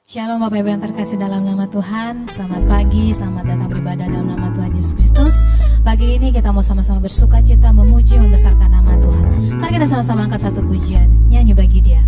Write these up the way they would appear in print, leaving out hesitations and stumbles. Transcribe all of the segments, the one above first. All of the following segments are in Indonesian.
Shalom Bapak Ibu yang terkasih dalam nama Tuhan. Selamat pagi, selamat datang beribadah dalam nama Tuhan Yesus Kristus. Pagi ini kita mau sama-sama bersuka cita, memuji, membesarkan nama Tuhan. Mari kita sama-sama angkat satu pujian, nyanyi bagi Dia.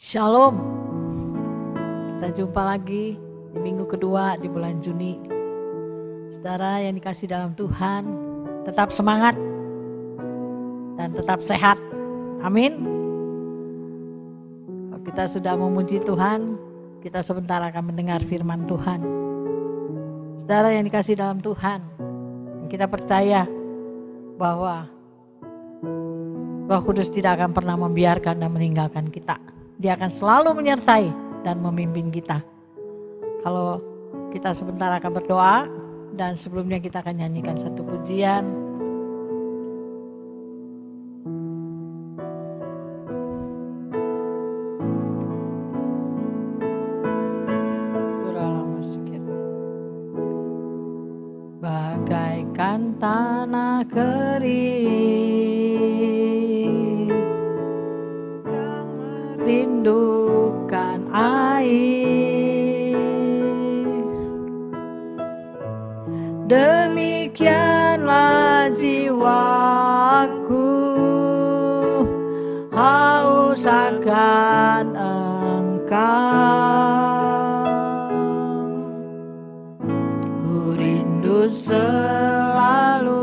Shalom. Kita jumpa lagi di minggu kedua di bulan Juni. Saudara yang dikasih dalam Tuhan, tetap semangat dan tetap sehat. Amin. Kalau kita sudah memuji Tuhan, kita sebentar akan mendengar firman Tuhan. Saudara yang dikasih dalam Tuhan, kita percaya bahwa Roh Kudus tidak akan pernah membiarkan dan meninggalkan kita. Dia akan selalu menyertai dan memimpin kita. Kalau kita sebentar akan berdoa, dan sebelumnya kita akan nyanyikan satu pujian. Bagaikan tanah kering yang merindukan air, demikianlah jiwaku haus akan Engkau. Ku rindu selalu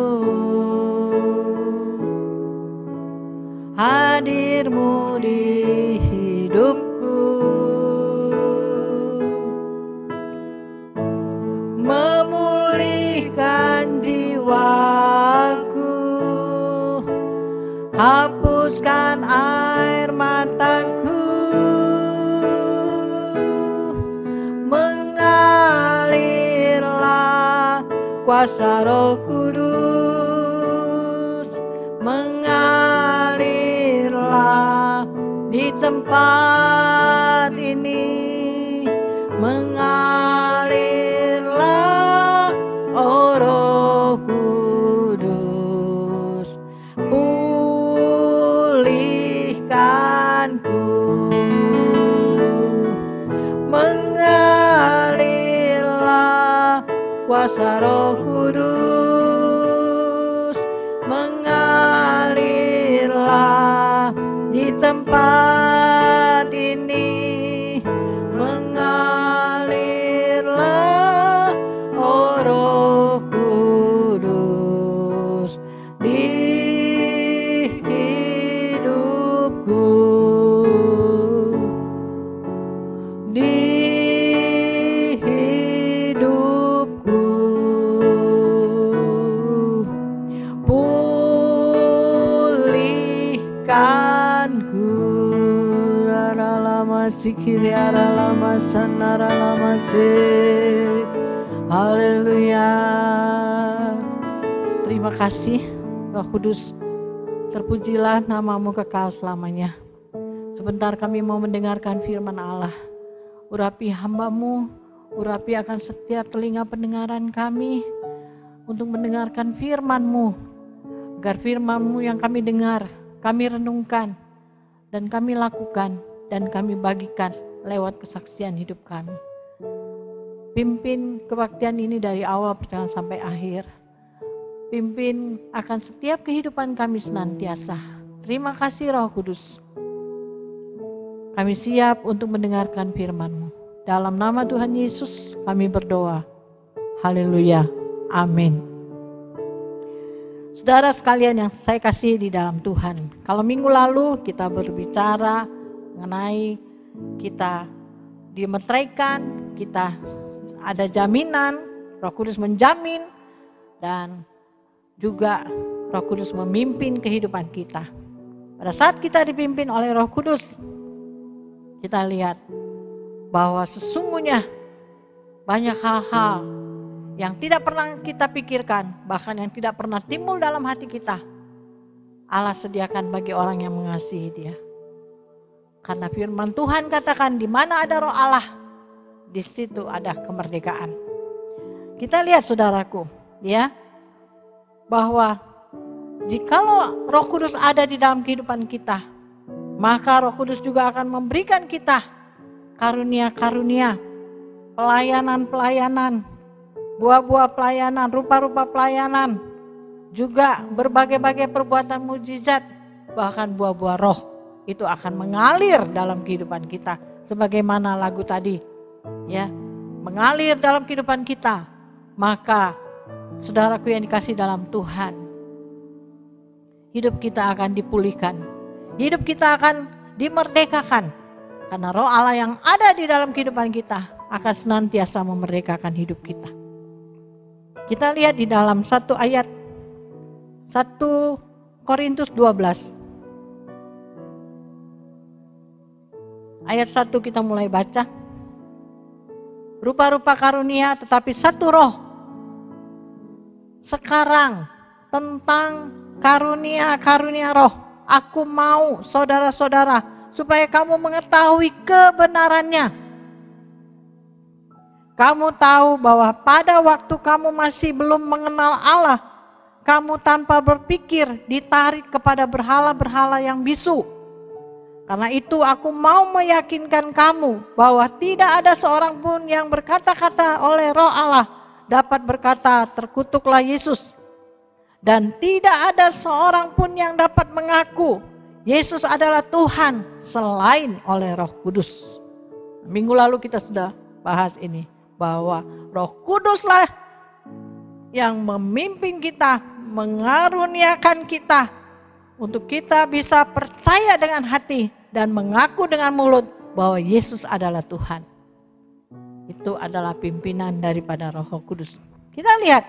hadir-Mu di hidupku, memulihkan jiwaku, hapuskan air mataku, mengalirlah kuasa Roh Kudus, mengalirlah di tempat ini, mengalirlah, oh Roh Kudus, pulihkanku, mengalirlah kuasa Roh Kudus, mengalirlah di tempat ini, mengalirlah, oh Roh Kudus, di hidupku, di hidupku, pulihkanku. Sikiri aralama sanaralama se. Haleluya. Terima kasih Roh Kudus, terpujilah nama-Mu kekal selamanya. Sebentar kami mau mendengarkan firman Allah. Urapi hamba-Mu, urapi akan setiap telinga pendengaran kami untuk mendengarkan firman-Mu, agar firman-Mu yang kami dengar, kami renungkan, dan kami lakukan, dan kami bagikan lewat kesaksian hidup kami. Pimpin kebaktian ini dari awal perjalanan sampai akhir. Pimpin akan setiap kehidupan kami senantiasa. Terima kasih Roh Kudus. Kami siap untuk mendengarkan firman-Mu. Dalam nama Tuhan Yesus kami berdoa. Haleluya. Amin. Saudara sekalian yang saya kasih di dalam Tuhan. Kalau minggu lalu kita berbicara mengenai kita dimeteraikan, kita ada jaminan, Roh Kudus menjamin, dan juga Roh Kudus memimpin kehidupan kita. Pada saat kita dipimpin oleh Roh Kudus, kita lihat bahwa sesungguhnya banyak hal-hal yang tidak pernah kita pikirkan, bahkan yang tidak pernah timbul dalam hati kita, Allah sediakan bagi orang yang mengasihi Dia. Karena firman Tuhan katakan, di mana ada Roh Allah, di situ ada kemerdekaan. Kita lihat saudaraku, ya, bahwa jikalau Roh Kudus ada di dalam kehidupan kita, maka Roh Kudus juga akan memberikan kita karunia-karunia, pelayanan-pelayanan, buah-buah pelayanan, rupa-rupa pelayanan, juga berbagai-bagai perbuatan mujizat, bahkan buah-buah roh itu akan mengalir dalam kehidupan kita. Sebagaimana lagu tadi, ya, mengalir dalam kehidupan kita. Maka saudaraku yang dikasih dalam Tuhan, hidup kita akan dipulihkan. Hidup kita akan dimerdekakan. Karena roh Allah yang ada di dalam kehidupan kita akan senantiasa memerdekakan hidup kita. Kita lihat di dalam satu ayat 1 Korintus 12. Ayat 1 kita mulai baca. Rupa-rupa karunia tetapi satu roh. Sekarang tentang karunia-karunia roh. Aku mau saudara-saudara supaya kamu mengetahui kebenarannya. Kamu tahu bahwa pada waktu kamu masih belum mengenal Allah, kamu tanpa berpikir ditarik kepada berhala-berhala yang bisu. Karena itu aku mau meyakinkan kamu bahwa tidak ada seorang pun yang berkata-kata oleh Roh Allah dapat berkata terkutuklah Yesus. Dan tidak ada seorang pun yang dapat mengaku Yesus adalah Tuhan selain oleh Roh Kudus. Minggu lalu kita sudah bahas ini, bahwa Roh Kuduslah yang memimpin kita, mengaruniakan kita untuk kita bisa percaya dengan hati dan mengaku dengan mulut bahwa Yesus adalah Tuhan. Itu adalah pimpinan daripada Roh Kudus. Kita lihat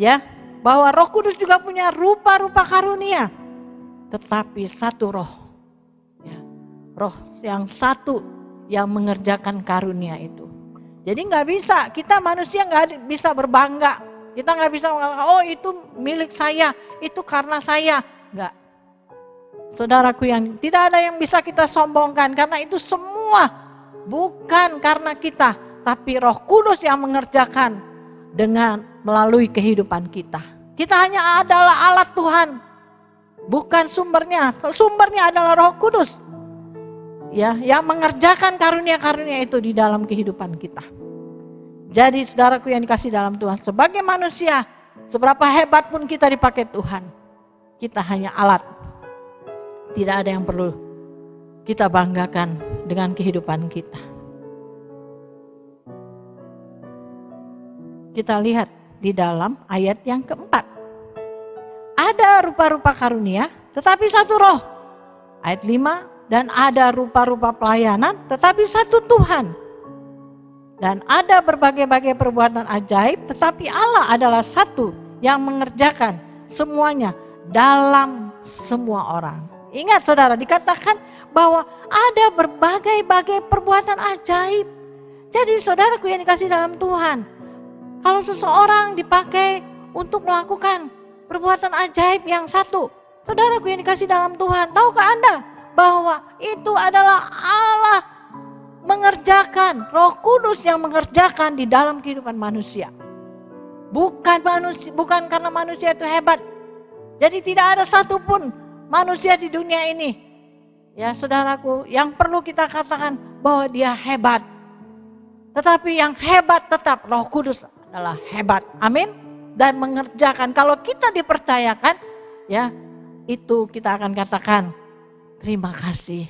ya, bahwa Roh Kudus juga punya rupa-rupa karunia, tetapi satu roh, ya, roh yang satu yang mengerjakan karunia itu. Jadi nggak bisa, kita manusia nggak bisa berbangga, kita nggak bisa mengatakan oh itu milik saya, itu karena saya, nggak. Saudaraku yang tidak ada yang bisa kita sombongkan, karena itu semua bukan karena kita, tapi Roh Kudus yang mengerjakan dengan melalui kehidupan kita. Kita hanya adalah alat Tuhan, bukan sumbernya. Sumbernya adalah Roh Kudus, ya, yang mengerjakan karunia-karunia itu di dalam kehidupan kita. Jadi saudaraku yang dikasih dalam Tuhan, sebagai manusia, seberapa hebat pun kita dipakai Tuhan, kita hanya alat. Tidak ada yang perlu kita banggakan dengan kehidupan kita. Kita lihat di dalam ayat yang keempat. Ada rupa-rupa karunia tetapi satu roh. Ayat 5, dan ada rupa-rupa pelayanan tetapi satu Tuhan. Dan ada berbagai-bagai perbuatan ajaib tetapi Allah adalah satu yang mengerjakan semuanya dalam semua orang. Ingat saudara, dikatakan bahwa ada berbagai-bagai perbuatan ajaib. Jadi saudaraku yang dikasih dalam Tuhan, kalau seseorang dipakai untuk melakukan perbuatan ajaib yang satu, saudaraku yang dikasih dalam Tuhan, tahukah Anda bahwa itu adalah Allah mengerjakan, Roh Kudus yang mengerjakan di dalam kehidupan manusia. Bukan karena manusia itu hebat. Jadi tidak ada satupun manusia di dunia ini, ya saudaraku, yang perlu kita katakan bahwa dia hebat. Tetapi yang hebat tetap Roh Kudus adalah hebat. Amin. Dan mengerjakan. Kalau kita dipercayakan, ya, itu kita akan katakan terima kasih,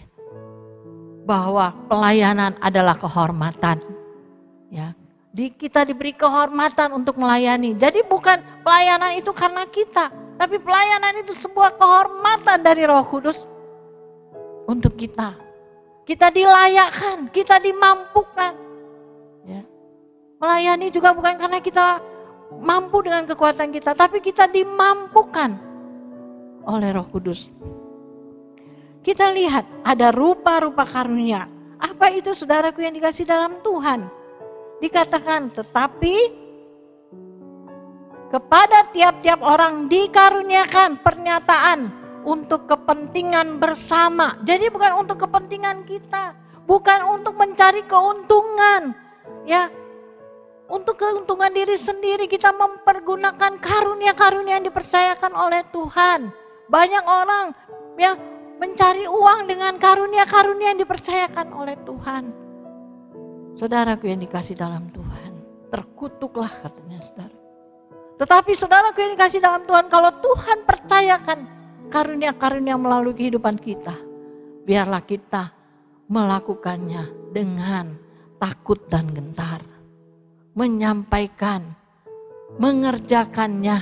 bahwa pelayanan adalah kehormatan. Ya, kita diberi kehormatan untuk melayani. Jadi bukan pelayanan itu karena kita, tapi pelayanan itu sebuah kehormatan dari Roh Kudus untuk kita. Kita dilayakkan, kita dimampukan. Ya. Melayani juga bukan karena kita mampu dengan kekuatan kita, tapi kita dimampukan oleh Roh Kudus. Kita lihat ada rupa-rupa karunia. Apa itu saudaraku yang dikasih dalam Tuhan? Dikatakan tetapi kepada tiap-tiap orang dikaruniakan pernyataan untuk kepentingan bersama. Jadi bukan untuk kepentingan kita, bukan untuk mencari keuntungan, ya. Untuk keuntungan diri sendiri kita mempergunakan karunia-karunia yang dipercayakan oleh Tuhan. Banyak orang yang mencari uang dengan karunia-karunia yang dipercayakan oleh Tuhan. Saudaraku yang dikasih dalam Tuhan, terkutuklah katanya saudara. Tetapi saudaraku yang dikasih dalam Tuhan, kalau Tuhan percayakan karunia-karunia melalui kehidupan kita. Biarlah kita melakukannya dengan takut dan gentar. Menyampaikan, mengerjakannya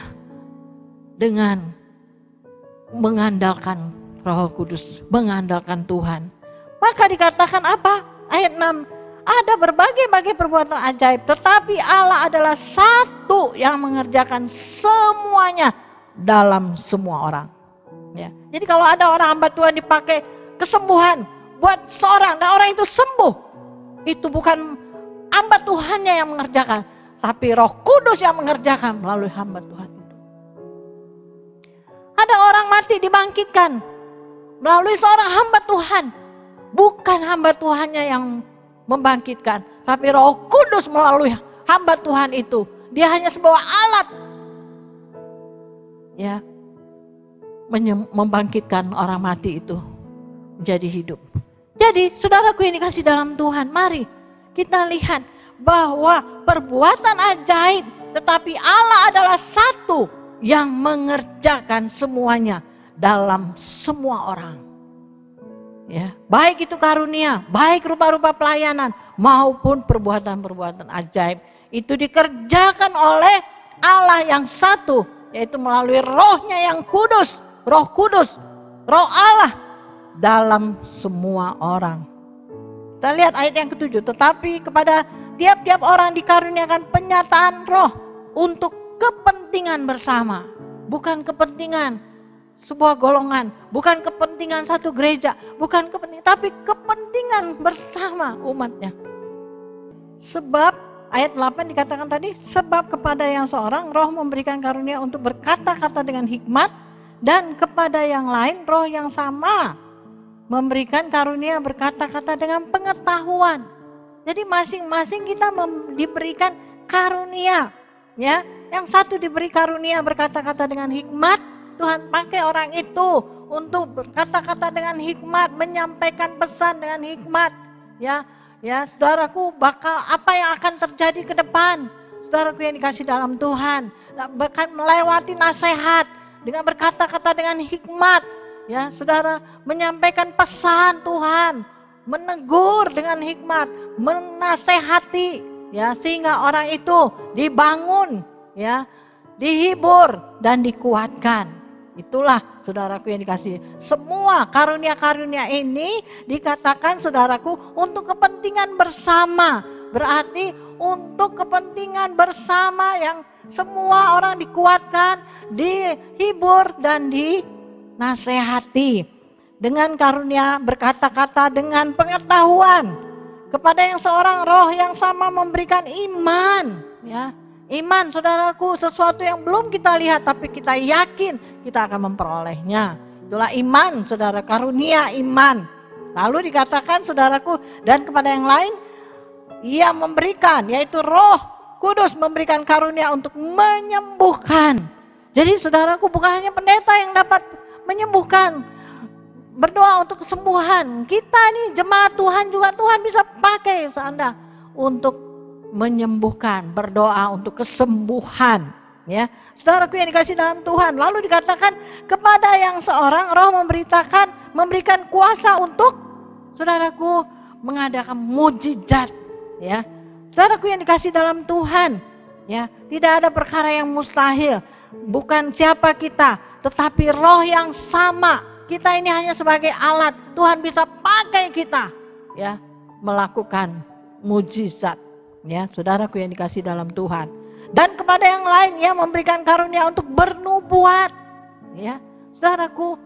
dengan mengandalkan Roh Kudus, mengandalkan Tuhan. Maka dikatakan apa? Ayat 6, ada berbagai-bagai perbuatan ajaib, tetapi Allah adalah satu yang mengerjakan semuanya dalam semua orang. Ya. Jadi kalau ada orang hamba Tuhan dipakai kesembuhan buat seorang dan orang itu sembuh, itu bukan hamba Tuhannya yang mengerjakan, tapi Roh Kudus yang mengerjakan melalui hamba Tuhan itu. Ada orang mati dibangkitkan melalui seorang hamba Tuhan, bukan hamba Tuhannya yang membangkitkan, tapi Roh Kudus melalui hamba Tuhan itu. Dia hanya sebuah alat, ya, membangkitkan orang mati itu menjadi hidup. Jadi saudaraku yang dikasih dalam Tuhan, mari kita lihat bahwa perbuatan ajaib, tetapi Allah adalah satu yang mengerjakan semuanya dalam semua orang. Ya, baik itu karunia, baik rupa-rupa pelayanan maupun perbuatan-perbuatan ajaib, itu dikerjakan oleh Allah yang satu, yaitu melalui Roh-Nya yang kudus, Roh Kudus, Roh Allah dalam semua orang. Kita lihat ayat yang ke-7, tetapi kepada tiap-tiap orang dikaruniakan penyataan Roh untuk kepentingan bersama, bukan kepentingan sebuah golongan, bukan kepentingan satu gereja, bukan kepentingan, tapi kepentingan bersama umatnya. Sebab ayat 8 dikatakan tadi, sebab kepada yang seorang Roh memberikan karunia untuk berkata-kata dengan hikmat, dan kepada yang lain Roh yang sama memberikan karunia berkata-kata dengan pengetahuan. Jadi masing-masing kita diberikan karunia, ya. Yang satu diberi karunia berkata-kata dengan hikmat. Tuhan pakai orang itu untuk berkata-kata dengan hikmat, menyampaikan pesan dengan hikmat. Ya, saudaraku, bakal apa yang akan terjadi ke depan? Saudaraku yang dikasih dalam Tuhan, bahkan melewati nasihat dengan berkata-kata dengan hikmat. Ya, saudara, menyampaikan pesan Tuhan, menegur dengan hikmat, menasehati, ya, sehingga orang itu dibangun, ya, dihibur dan dikuatkan. Itulah saudaraku yang dikasih. Semua karunia-karunia ini dikatakan saudaraku untuk kepentingan bersama. Berarti untuk kepentingan bersama yang semua orang dikuatkan, dihibur dan dinasehati. Dengan karunia berkata-kata dengan pengetahuan. Kepada yang seorang Roh yang sama memberikan iman, ya. Iman, saudaraku, sesuatu yang belum kita lihat tapi kita yakin kita akan memperolehnya. Itulah iman, saudara, karunia iman. Lalu dikatakan, saudaraku, dan kepada yang lain Ia memberikan, yaitu Roh Kudus memberikan karunia untuk menyembuhkan. Jadi saudaraku, bukan hanya pendeta yang dapat menyembuhkan, berdoa untuk kesembuhan. Kita nih jemaat Tuhan juga Tuhan bisa pakai Anda untuk menyembuhkan, berdoa untuk kesembuhan, ya. Saudaraku yang dikasih dalam Tuhan, lalu dikatakan kepada yang seorang Roh memberikan kuasa untuk, saudaraku, mengadakan mujizat, ya. Saudaraku yang dikasih dalam Tuhan, ya, tidak ada perkara yang mustahil. Bukan siapa kita, tetapi Roh yang sama. Kita ini hanya sebagai alat. Tuhan bisa pakai kita, ya, melakukan mujizat. Ya, saudaraku yang dikasih dalam Tuhan. Dan kepada yang lain Ia memberikan karunia untuk bernubuat. Ya, saudaraku,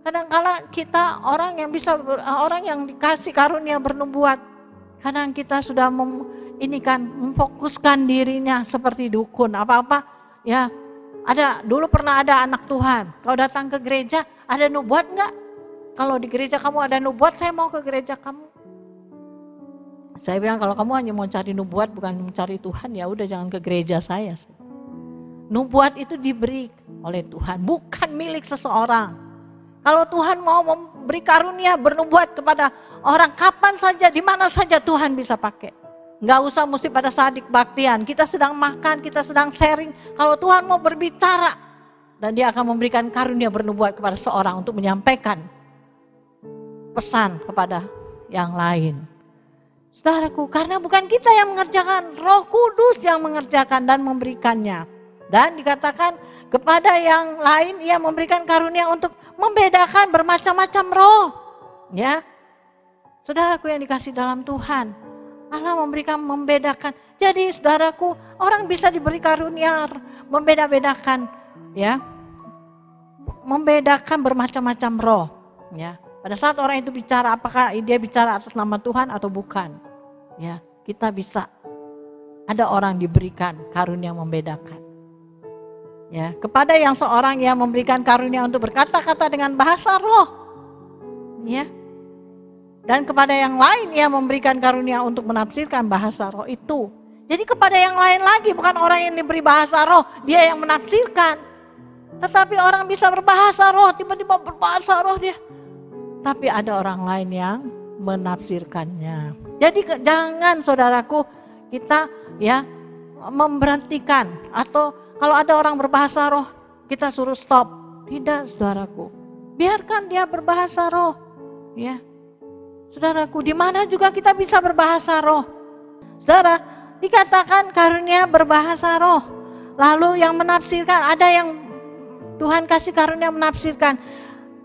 kadang-kala kita orang yang dikasih karunia bernubuat, kadang kita sudah memfokuskan dirinya seperti dukun, apa-apa, ya. Dulu pernah ada anak Tuhan, kalau datang ke gereja, ada nubuat enggak? Kalau di gereja kamu ada nubuat, saya mau ke gereja kamu. Saya bilang, kalau kamu hanya mau cari nubuat bukan mencari Tuhan, ya udah jangan ke gereja saya. Nubuat itu diberi oleh Tuhan, bukan milik seseorang. Kalau Tuhan mau memberi karunia bernubuat kepada orang, kapan saja, di mana saja Tuhan bisa pakai. Nggak usah mesti pada saat kebaktian. Kita sedang makan, kita sedang sharing. Kalau Tuhan mau berbicara, Dan dia akan memberikan karunia bernubuat kepada seorang untuk menyampaikan pesan kepada yang lain. Saudaraku, karena bukan kita yang mengerjakan, Roh Kudus yang mengerjakan dan memberikannya. Dan dikatakan kepada yang lain ia memberikan karunia untuk membedakan bermacam-macam roh. Ya. Saudaraku yang dikasih dalam Tuhan, Allah memberikan membedakan. Jadi saudaraku, orang bisa diberi karunia membeda-bedakan, ya. Membedakan bermacam-macam roh, ya. Pada saat orang itu bicara, apakah dia bicara atas nama Tuhan atau bukan? Ya, kita bisa. Ada orang diberikan karunia membedakan. Ya, kepada yang seorang yang memberikan karunia untuk berkata-kata dengan bahasa roh. Ya. Dan kepada yang lain yang memberikan karunia untuk menafsirkan bahasa roh itu. Jadi kepada yang lain lagi, bukan orang yang diberi bahasa roh, dia yang menafsirkan. Tetapi orang bisa berbahasa roh, tiba-tiba berbahasa roh dia. Tapi ada orang lain yang menafsirkannya. Jadi jangan saudaraku kita ya memberhentikan, atau kalau ada orang berbahasa roh kita suruh stop. Tidak saudaraku, biarkan dia berbahasa roh. Ya, saudaraku, di mana juga kita bisa berbahasa roh. Saudara, dikatakan karunia berbahasa roh. Lalu yang menafsirkan, ada yang Tuhan kasih karunia menafsirkan.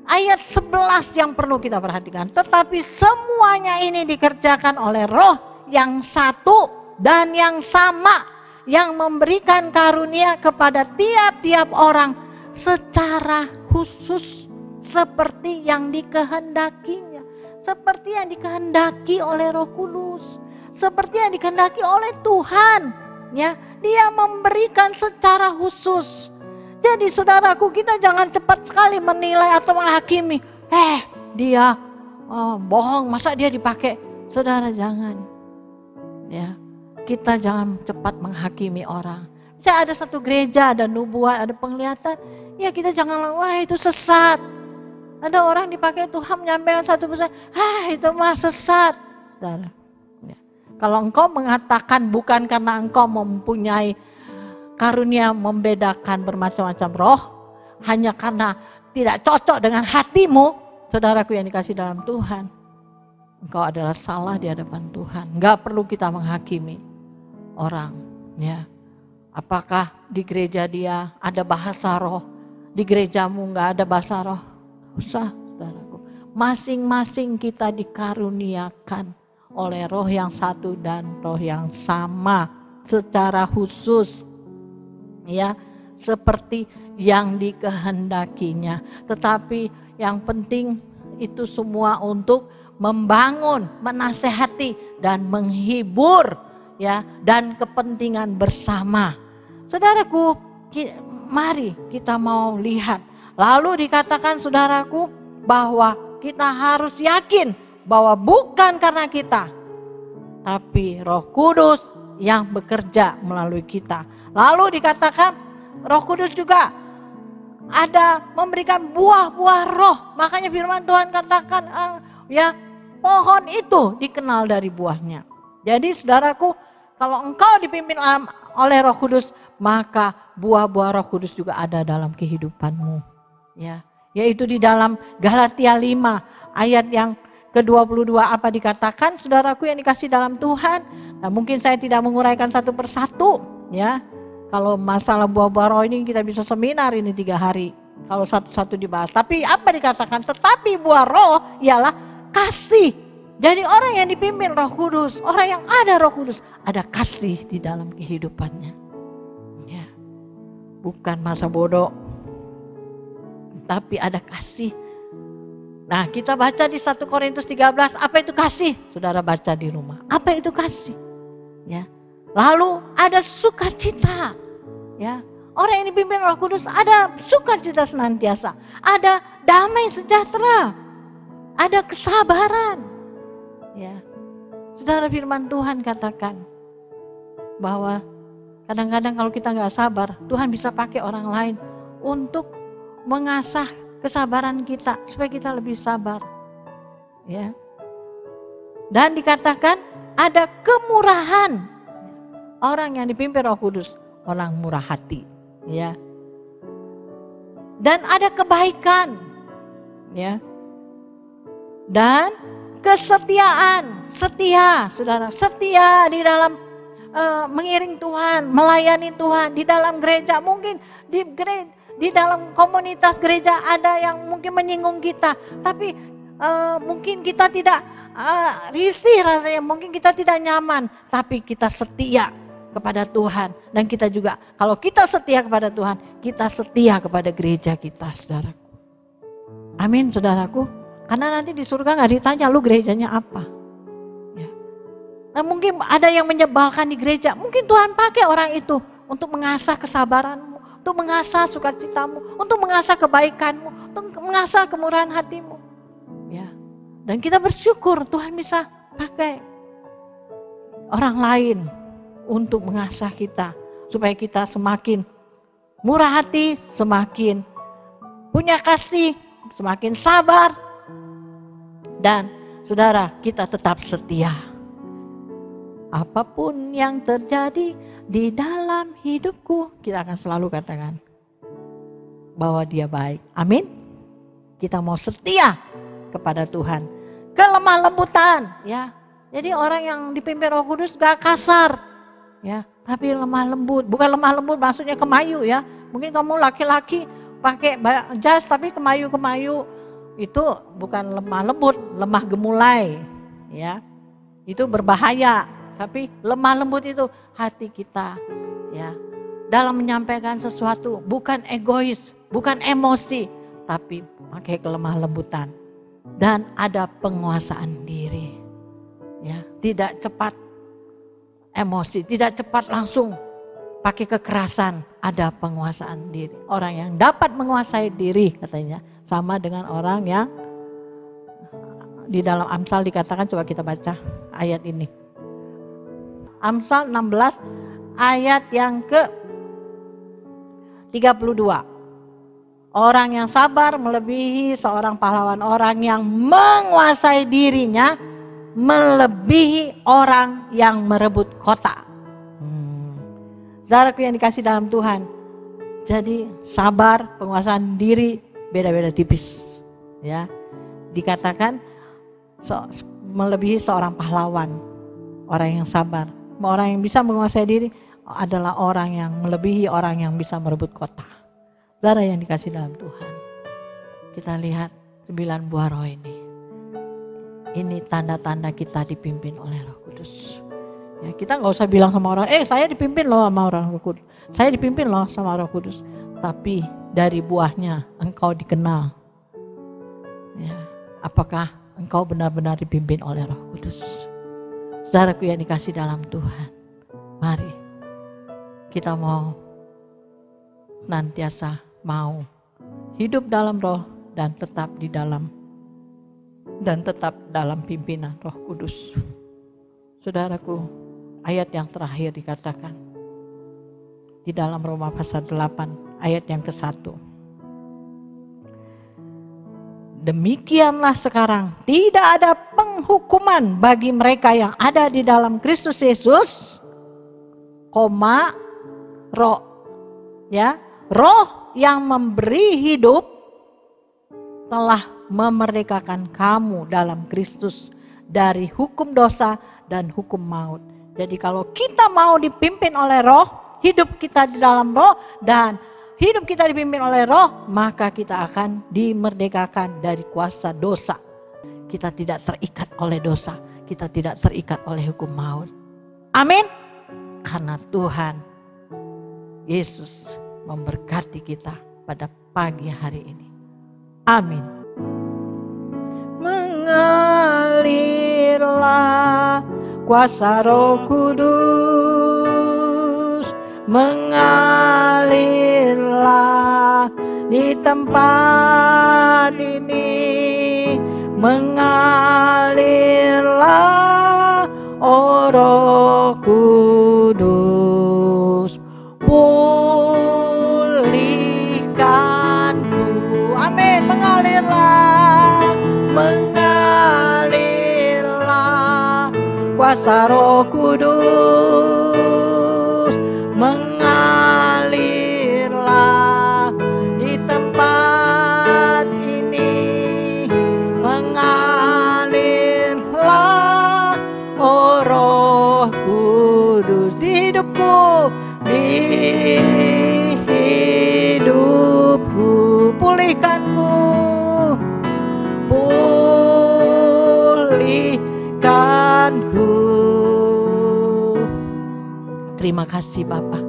Ayat 11 yang perlu kita perhatikan. Tetapi semuanya ini dikerjakan oleh roh yang satu dan yang sama, yang memberikan karunia kepada tiap-tiap orang secara khusus seperti yang dikehendakinya. Seperti yang dikehendaki oleh Roh Kudus. Seperti yang dikehendaki oleh Tuhan. Ya, Dia memberikan secara khusus. Jadi saudaraku, kita jangan cepat sekali menilai atau menghakimi. Dia bohong, masa dia dipakai? Saudara, jangan. Ya, kita jangan cepat menghakimi orang. Misalnya ada satu gereja, ada nubuat, ada penglihatan, ya kita jangan, wah itu sesat. Ada orang dipakai Tuhan menyampaikan satu pesan, itu mah sesat. Saudara, ya. Kalau engkau mengatakan bukan karena engkau mempunyai karunia membedakan bermacam-macam roh, hanya karena tidak cocok dengan hatimu, saudaraku yang dikasih dalam Tuhan, engkau adalah salah di hadapan Tuhan. Enggak perlu kita menghakimi orang, ya. Apakah di gereja dia ada bahasa roh, di gerejamu enggak ada bahasa roh? Usah, saudaraku. Masing-masing kita dikaruniakan oleh roh yang satu dan roh yang sama secara khusus. Ya, seperti yang dikehendakinya. Tetapi yang penting itu semua untuk membangun, menasehati dan menghibur, ya, dan kepentingan bersama. Saudaraku, mari kita mau lihat. Lalu dikatakan saudaraku bahwa kita harus yakin bahwa bukan karena kita, tapi Roh Kudus yang bekerja melalui kita. Lalu dikatakan Roh Kudus juga ada memberikan buah-buah roh. Makanya firman Tuhan katakan ya, pohon itu dikenal dari buahnya. Jadi saudaraku, kalau engkau dipimpin oleh Roh Kudus, maka buah-buah Roh Kudus juga ada dalam kehidupanmu. Ya, yaitu di dalam Galatia 5 ayat yang ke-22 apa dikatakan, saudaraku yang dikasih dalam Tuhan. Nah, mungkin saya tidak menguraikan satu persatu, ya. Kalau masalah buah-buah roh ini kita bisa seminar ini 3 hari. Kalau satu-satu dibahas. Tapi apa dikatakan? Tetapi buah roh ialah kasih. Jadi orang yang dipimpin Roh Kudus, orang yang ada Roh Kudus, ada kasih di dalam kehidupannya. Ya. Bukan masa bodoh, tapi ada kasih. Nah, kita baca di 1 Korintus 13, apa itu kasih? Saudara baca di rumah. Apa itu kasih? Ya. Lalu ada sukacita, ya. Orang yang dipimpin Roh Kudus ada sukacita senantiasa, ada damai sejahtera, ada kesabaran, ya. Saudara, firman Tuhan katakan bahwa kadang-kadang kalau kita nggak sabar, Tuhan bisa pakai orang lain untuk mengasah kesabaran kita supaya kita lebih sabar, ya. Dan dikatakan ada kemurahan. Orang yang dipimpin Roh Kudus, orang murah hati, ya. dan ada kebaikan, ya, dan kesetiaan. Setia, saudara, setia di dalam mengiring Tuhan, melayani Tuhan di dalam gereja. Mungkin di dalam komunitas gereja ada yang mungkin menyinggung kita, tapi mungkin kita tidak risih rasanya, mungkin kita tidak nyaman, tapi kita setia kepada Tuhan. Dan kita juga, kalau kita setia kepada Tuhan, kita setia kepada gereja kita, saudaraku. Amin, saudaraku. Karena nanti di surga gak ditanya lu gerejanya apa. Ya. Nah, mungkin ada yang menyebalkan di gereja, mungkin Tuhan pakai orang itu untuk mengasah kesabaranmu, untuk mengasah sukacitamu, untuk mengasah kebaikanmu, untuk mengasah kemurahan hatimu. Ya. Dan kita bersyukur Tuhan bisa pakai orang lain untuk mengasah kita, supaya kita semakin murah hati, semakin punya kasih, semakin sabar, dan saudara, kita tetap setia. Apapun yang terjadi di dalam hidupku, kita akan selalu katakan bahwa Dia baik. Amin. Kita mau setia kepada Tuhan. Kelemah lembutan, ya. Jadi orang yang dipimpin Roh Kudus gak kasar, ya, tapi lemah lembut. Bukan lemah lembut maksudnya kemayu, ya. Mungkin kamu laki-laki pakai jas tapi kemayu-kemayu, itu bukan lemah lembut, lemah gemulai, ya. Itu berbahaya. Tapi lemah lembut itu hati kita, ya, dalam menyampaikan sesuatu, bukan egois, bukan emosi, tapi pakai kelemah lembutan. Dan ada penguasaan diri, ya, tidak cepat emosi, tidak cepat langsung pakai kekerasan, ada penguasaan diri. Orang yang dapat menguasai diri, katanya, sama dengan orang yang di dalam Amsal dikatakan, coba kita baca ayat ini. Amsal 16 ayat yang ke-32. Orang yang sabar melebihi seorang pahlawan, orang yang menguasai dirinya melebihi orang yang merebut kota. Saudaraku yang dikasih dalam Tuhan, jadi sabar, penguasaan diri beda-beda tipis, ya. Dikatakan melebihi seorang pahlawan, orang yang sabar. Orang yang bisa menguasai diri adalah orang yang melebihi orang yang bisa merebut kota. Saudara yang dikasih dalam Tuhan, kita lihat 9 buah roh ini. Ini tanda-tanda kita dipimpin oleh Roh Kudus. Ya, kita nggak usah bilang sama orang, saya dipimpin loh sama Roh Kudus, saya dipimpin loh sama Roh Kudus. Tapi dari buahnya engkau dikenal. Ya, apakah engkau benar-benar dipimpin oleh Roh Kudus? Saudaraku yang dikasih dalam Tuhan, mari kita mau senantiasa mau hidup dalam Roh dan tetap dalam pimpinan Roh Kudus. Saudaraku, ayat yang terakhir dikatakan di dalam Roma pasal 8 ayat yang ke-1. Demikianlah sekarang tidak ada penghukuman bagi mereka yang ada di dalam Kristus Yesus, roh, ya, roh yang memberi hidup telah memerdekakan kamu dalam Kristus dari hukum dosa dan hukum maut. Jadi kalau kita mau dipimpin oleh Roh, hidup kita di dalam Roh dan hidup kita dipimpin oleh Roh, maka kita akan dimerdekakan dari kuasa dosa. Kita tidak terikat oleh dosa, kita tidak terikat oleh hukum maut. Amin. Karena Tuhan Yesus memberkati kita pada pagi hari ini. Amin. Mengalirlah kuasa Roh Kudus, mengalirlah di tempat ini, mengalirlah, oh Roh Kudus, pulihkanku. Amin. Mengalirlah, mengalirlah kuasa Roh Kudus, mengalirlah di tempat Terima kasih Bapa.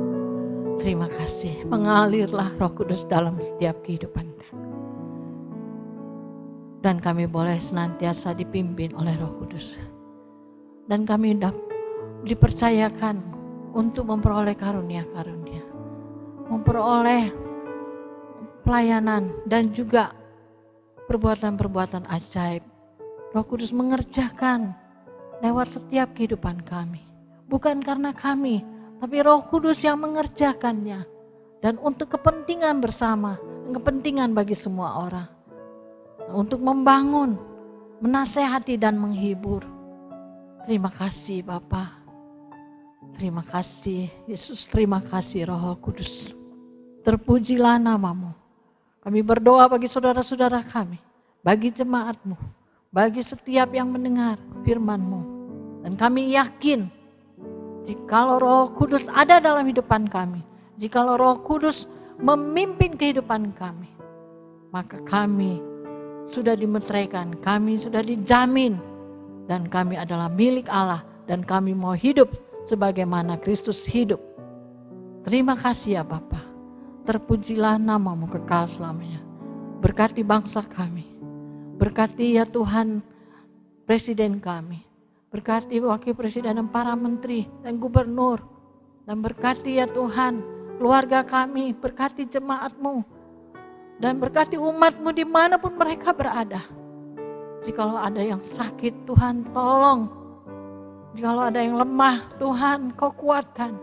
Terima kasih. Mengalirlah Roh Kudus dalam setiap kehidupan kami. Dan kami boleh senantiasa dipimpin oleh Roh Kudus. Dan kami dipercayakan untuk memperoleh karunia-karunia. Memperoleh pelayanan dan juga perbuatan-perbuatan ajaib. Roh Kudus mengerjakan lewat setiap kehidupan kami. Bukan karena kami, tapi Roh Kudus yang mengerjakannya. Dan untuk kepentingan bersama, kepentingan bagi semua orang. Untuk membangun, menasehati dan menghibur. Terima kasih Bapa. Terima kasih Yesus, terima kasih Roh Kudus. Terpujilah nama-Mu. Kami berdoa bagi saudara-saudara kami, bagi jemaat-Mu, bagi setiap yang mendengar firman-Mu. Dan kami yakin, jikalau Roh Kudus ada dalam hidupan kami, jikalau Roh Kudus memimpin kehidupan kami, maka kami sudah dimeteraikan, kami sudah dijamin, dan kami adalah milik Allah, dan kami mau hidup sebagaimana Kristus hidup. Terima kasih ya Bapa. Terpujilah nama-Mu kekal selamanya. Berkati bangsa kami. Berkati ya Tuhan presiden kami. Berkati wakil presiden dan para menteri dan gubernur. Dan berkati ya Tuhan keluarga kami. Berkati jemaat-Mu. Dan berkati umat-Mu dimanapun mereka berada. Jikalau ada yang sakit, Tuhan tolong. Jikalau ada yang lemah, Tuhan Kau kuatkan.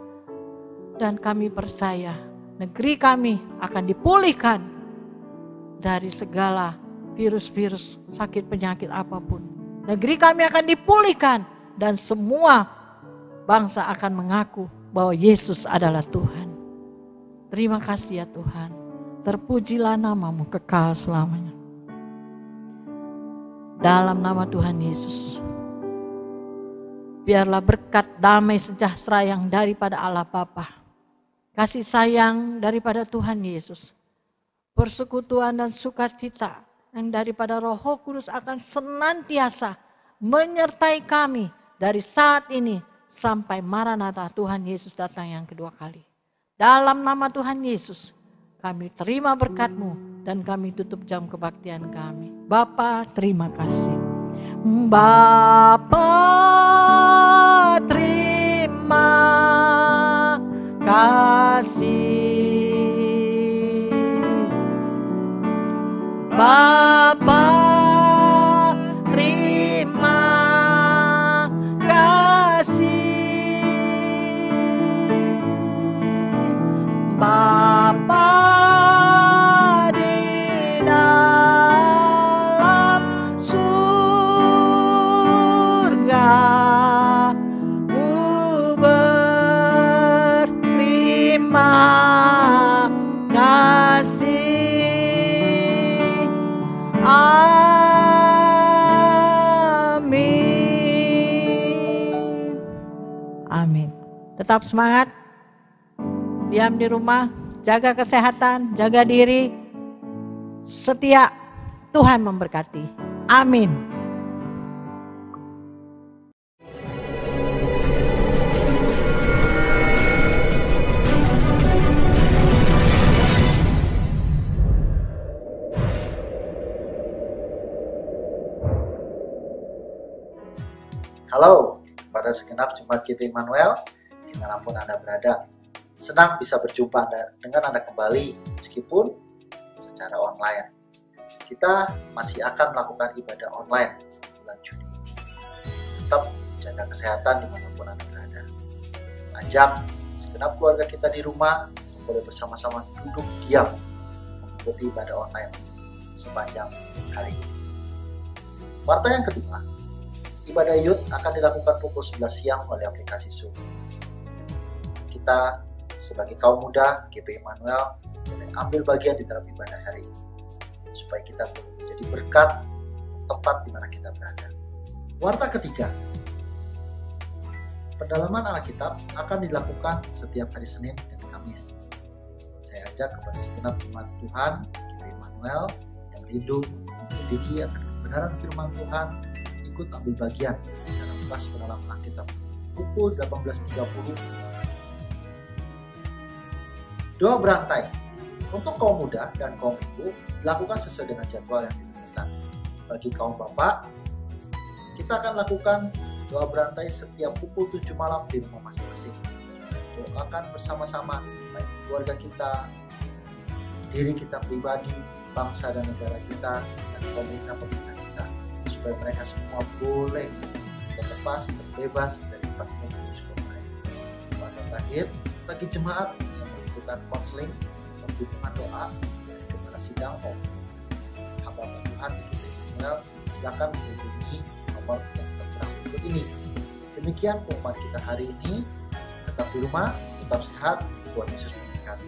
Dan kami percaya negeri kami akan dipulihkan dari segala virus-virus, sakit penyakit apapun. Negeri kami akan dipulihkan dan semua bangsa akan mengaku bahwa Yesus adalah Tuhan. Terima kasih ya Tuhan. Terpujilah nama-Mu kekal selamanya. Dalam nama Tuhan Yesus. Biarlah berkat damai sejahtera yang daripada Allah Bapa, kasih sayang daripada Tuhan Yesus, persekutuan dan sukacita yang daripada Roh Kudus akan senantiasa menyertai kami dari saat ini sampai Maranatha Tuhan Yesus datang yang kedua kali. Dalam nama Tuhan Yesus, kami terima berkat-Mu dan kami tutup jam kebaktian kami. Bapa, terima kasih. Bapa, terima kasih. Bapa, terima kasih. Bapa di dalam surga, Ku berterima kasih. Amin. Amin. Tetap semangat. Diam di rumah, jaga kesehatan, jaga diri. Setia, Tuhan memberkati. Amin. Halo, pada segenap Jemaat GP Immanuel, dimanapun Anda berada. Senang bisa berjumpa dengan Anda kembali, meskipun secara online. Kita masih akan melakukan ibadah online bulan Juni ini. Tetap jaga kesehatan dimanapun Anda berada. Ajak segenap keluarga kita di rumah, boleh bersama-sama duduk diam mengikuti ibadah online sepanjang hari ini. Warta yang kedua, ibadah youth akan dilakukan pukul 11 siang melalui aplikasi Zoom. Kita sebagai kaum muda GP Immanuel boleh ambil bagian di dalam ibadah hari ini, supaya kita menjadi berkat tempat di mana kita berada. Warta ketiga, pendalaman Alkitab akan dilakukan setiap hari Senin dan Kamis. Saya ajak kepada segenap jemaat Tuhan GP Immanuel yang rindu untuk diri akan kebenaran firman Tuhan, ikut ambil bagian dalam kelas pendalaman Alkitab pukul 18.30 Doa berantai untuk kaum muda dan kaum ibu dilakukan sesuai dengan jadwal yang ditentukan. Bagi kaum bapak, kita akan lakukan doa berantai setiap pukul 7 malam di rumah masing-masing. Doakan bersama-sama baik keluarga kita, diri kita pribadi, bangsa dan negara kita, dan pemerintah kita, supaya mereka semua boleh terlepas, terbebas dari pandemi virus corona. Pada terakhir, bagi jemaat yang membutuhkan konseling atau dukungan doa dari Gembala Sidang maupun hamba Tuhan di Gembala, silakan menghubungi nomor yang tertera berikut ini. Demikian pengumuman kita hari ini. Tetap di rumah, tetap sehat, Tuhan Yesus memberkati.